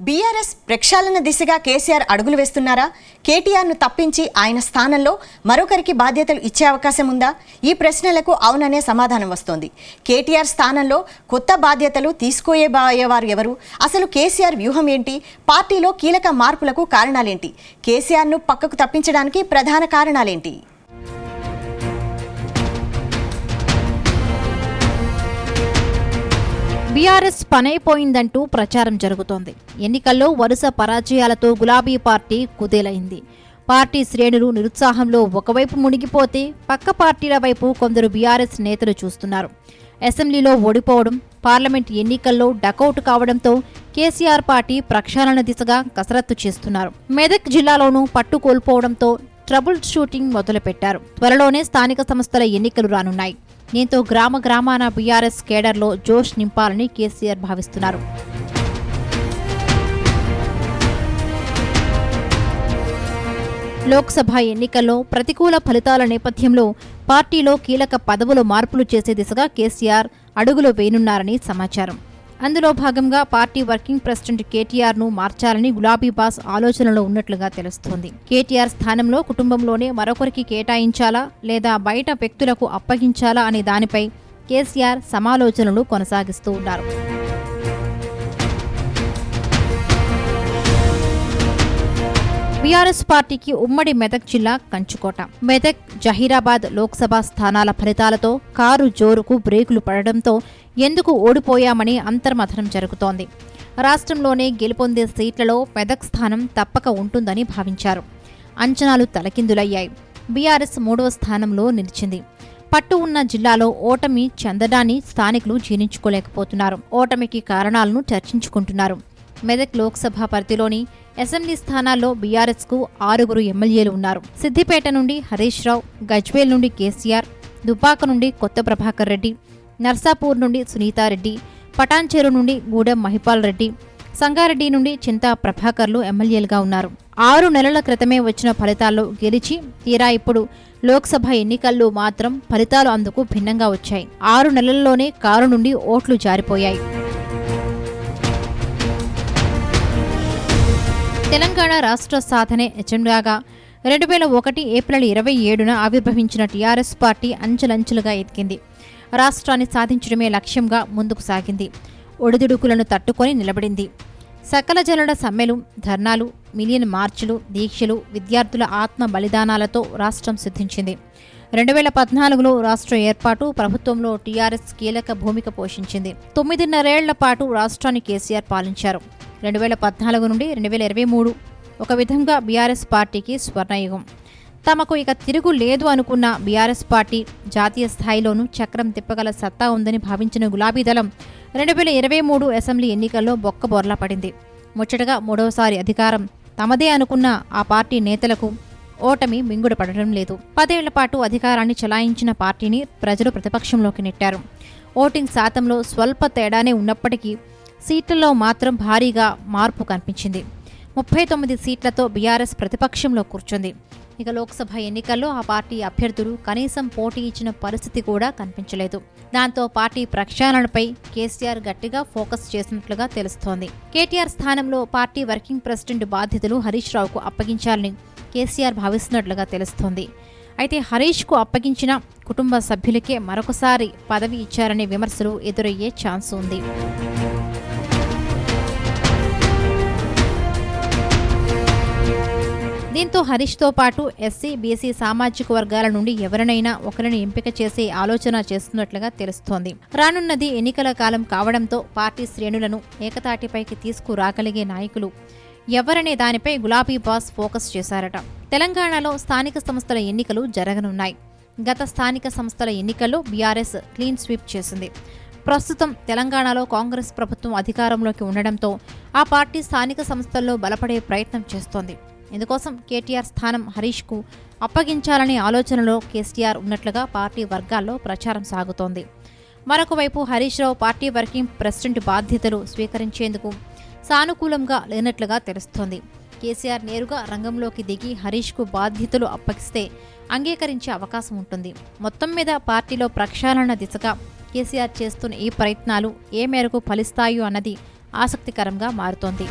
BRS ప్రక్షాళన దిశగా కేసీఆర్ అడుగులు వేస్తున్నారా? కేటీఆర్ను తప్పించి ఆయన స్థానంలో మరొకరికి బాధ్యతలు ఇచ్చే అవకాశం ఉందా? ఈ ప్రశ్నలకు అవుననే సమాధానం వస్తోంది. కేటీఆర్ స్థానంలో కొత్త బాధ్యతలు తీసుకోబోయేవారు ఎవరు? అసలు కేసీఆర్ వ్యూహం ఏంటి? పార్టీలో కీలక మార్పులకు కారణాలేంటి? కేసీఆర్ను పక్కకు తప్పించడానికి ప్రధాన కారణాలేంటి? బీఆర్ఎస్ పనైపోయిందంటూ ప్రచారం జరుగుతోంది. ఎన్నికల్లో వరుస పరాజయాలతో గులాబీ పార్టీ కుదేలైంది. పార్టీ శ్రేణులు నిరుత్సాహంలో ఒకవైపు మునిగిపోతే పక్క పార్టీల వైపు కొందరు బీఆర్ఎస్ నేతలు చూస్తున్నారు. అసెంబ్లీలో ఓడిపోవడం, పార్లమెంట్ ఎన్నికల్లో డకౌట్ కావడంతో కేసీఆర్ పార్టీ ప్రక్షాళన దిశగా కసరత్తు చేస్తున్నారు. మెదక్ జిల్లాలోనూ పట్టు కోల్పోవడంతో ట్రబుల్ షూటింగ్ మొదలుపెట్టారు. త్వరలోనే స్థానిక సంస్థల ఎన్నికలు రానున్నాయి. దీంతో గ్రామాన బీఆర్ఎస్ కేడర్లో జోష్ నింపాలని కేసీఆర్ భావిస్తున్నారు. లోక్సభ ఎన్నికల్లో ప్రతికూల ఫలితాల నేపథ్యంలో పార్టీలో కీలక పదవులు మార్పులు చేసే దిశగా కేసీఆర్ అడుగులు వేయనున్నారని సమాచారం. అందులో భాగంగా పార్టీ వర్కింగ్ ప్రెసిడెంట్ కేటీఆర్ను మార్చాలని గులాబీ బాస్ ఆలోచనలో ఉన్నట్లుగా తెలుస్తోంది. కేటీఆర్ స్థానంలో కుటుంబంలోనే మరొకరికి కేటాయించాలా లేదా బయట వ్యక్తులకు అప్పగించాలా అనే దానిపై కేసీఆర్ సమాలోచనలు కొనసాగిస్తూ ఉన్నారు. బీఆర్ఎస్ పార్టీకి ఉమ్మడి మెదక్ జిల్లా కంచుకోట. మెదక్, జహీరాబాద్ లోక్సభ స్థానాల ఫలితాలతో కారు జోరుకు బ్రేకులు పడడంతో ఎందుకు ఓడిపోయామని అంతర్మథనం జరుగుతోంది. రాష్ట్రంలోనే గెలుపొందే సీట్లలో మెదక్ స్థానం తప్పక ఉంటుందని భావించారు. అంచనాలు తలకిందులయ్యాయి. బీఆర్ఎస్ 3వ స్థానంలో నిలిచింది. పట్టు ఉన్న జిల్లాలో ఓటమి చెందడాన్ని స్థానికులు జీర్ణించుకోలేకపోతున్నారు. ఓటమికి కారణాలను చర్చించుకుంటున్నారు. మెదక్ లోక్సభ పరిధిలోని అసెంబ్లీ స్థానాల్లో బీఆర్ఎస్కు 6 ఎమ్మెల్యేలు ఉన్నారు. సిద్దిపేట నుండి హరీష్ రావు, గజ్వేల్ నుండి కేసీఆర్, దుబ్బాక నుండి కొత్త ప్రభాకర్ రెడ్డి, నర్సాపూర్ నుండి సునీతారెడ్డి, పటాన్చెరు నుండి గూడెం మహిపాల్ రెడ్డి, సంగారెడ్డి నుండి చింతా ప్రభాకర్లు ఎమ్మెల్యేలుగా ఉన్నారు. 6 నెలల క్రితమే వచ్చిన ఫలితాల్లో గెలిచి తీరా ఇప్పుడు లోక్సభ ఎన్నికల్లో మాత్రం ఫలితాలు అందుకు భిన్నంగా వచ్చాయి. 6 నెలల్లోనే కారు నుండి ఓట్లు జారిపోయాయి. తెలంగాణ రాష్ట్ర సాధనే ఎజెండాగా 2001 ఏప్రిల్ 27న ఆవిర్భవించిన టీఆర్ఎస్ పార్టీ అంచెలంచెలుగా ఎదిగింది. రాష్ట్రాన్ని సాధించడమే లక్ష్యంగా ముందుకు సాగింది. ఒడిదుడుకులను తట్టుకొని నిలబడింది. సకల జనుల సమ్మెలు, ధర్నాలు, మిలియన్ మార్చులు, దీక్షలు, విద్యార్థుల ఆత్మ బలిదానాలతో రాష్ట్రం సిద్ధించింది. 2014లో రాష్ట్ర ఏర్పాటు ప్రభుత్వంలో టీఆర్ఎస్ కీలక భూమిక పోషించింది. 9.5 ఏళ్ల పాటు రాష్ట్రాన్ని కేసీఆర్ పాలించారు. 2014 నుండి 2023 ఒక విధంగా బీఆర్ఎస్ పార్టీకి స్వర్ణయుగం. తమకు ఇక తిరుగు లేదు అనుకున్న బీఆర్ఎస్ పార్టీ జాతీయ స్థాయిలోనూ చక్రం తిప్పగల సత్తా ఉందని భావించిన గులాబీ దళం 2023 అసెంబ్లీ ఎన్నికల్లో బొక్కబోర్లా పడింది. ముచ్చటగా 3వసారి అధికారం తమదే అనుకున్న ఆ పార్టీ నేతలకు ఓటమి మింగుడు పడటం లేదు. 10 ఏళ్ల పాటు అధికారాన్ని చలాయించిన పార్టీని ప్రజలు ప్రతిపక్షంలోకి నెట్టారు. ఓటింగ్ శాతంలో స్వల్ప తేడానే ఉన్నప్పటికీ సీట్లలో మాత్రం భారీగా మార్పు కనిపించింది. 39 సీట్లతో బీఆర్ఎస్ ప్రతిపక్షంలో కూర్చుంది. ఇక లోక్సభ ఎన్నికల్లో ఆ పార్టీ అభ్యర్థులు కనీసం పోటీ ఇచ్చిన పరిస్థితి కూడా కనిపించలేదు. దాంతో పార్టీ ప్రక్షాళనపై కేసీఆర్ గట్టిగా ఫోకస్ చేసినట్లుగా తెలుస్తోంది. కేటీఆర్ స్థానంలో పార్టీ వర్కింగ్ ప్రెసిడెంట్ బాధ్యతలు హరీష్ రావుకు అప్పగించాలని కేసీఆర్ భావిస్తున్నట్లుగా తెలుస్తోంది. అయితే హరీష్కు అప్పగించిన కుటుంబ సభ్యులకే మరొకసారి పదవి ఇచ్చారనే విమర్శలు ఎదురయ్యే ఛాన్స్ ఉంది. దీంతో హరీష్తో పాటు ఎస్సీ, బీసీ సామాజిక వర్గాల నుండి ఎవరినైనా ఒకరిని ఎంపిక చేసే ఆలోచన చేస్తున్నట్లుగా తెలుస్తోంది. రానున్నది ఎన్నికల కాలం కావడంతో పార్టీ శ్రేణులను ఏకతాటిపైకి తీసుకురాగలిగే నాయకులు ఎవరనే దానిపై గులాబీ బాస్ ఫోకస్ చేశారట. తెలంగాణలో స్థానిక సంస్థల ఎన్నికలు జరగనున్నాయి. గత స్థానిక సంస్థల ఎన్నికల్లో బీఆర్ఎస్ క్లీన్ స్వీప్ చేసింది. ప్రస్తుతం తెలంగాణలో కాంగ్రెస్ ప్రభుత్వం అధికారంలోకి ఉండడంతో ఆ పార్టీ స్థానిక సంస్థల్లో బలపడే ప్రయత్నం చేస్తోంది. ఇందుకోసం కేటీఆర్ స్థానం హరీష్కు అప్పగించాలనే ఆలోచనలో కేసీఆర్ ఉన్నట్లుగా పార్టీ వర్గాల్లో ప్రచారం సాగుతోంది. మరొక వైపు Harish Rao party working president బాధ్యతలు స్వీకరించేందుకు సానుకూలంగా లేనట్లుగా తెలుస్తోంది. కేసీఆర్ నేరుగా రంగంలోకి దిగి హరీష్కు బాధ్యతలు అప్పగిస్తే అంగీకరించే అవకాశం ఉంటుంది. మొత్తం మీద పార్టీలో ప్రక్షాళన దిశగా కేసీఆర్ చేస్తున్న ఈ ప్రయత్నాలు ఏ మేరకు ఫలిస్తాయో అన్నది ఆసక్తికరంగా మారుతోంది.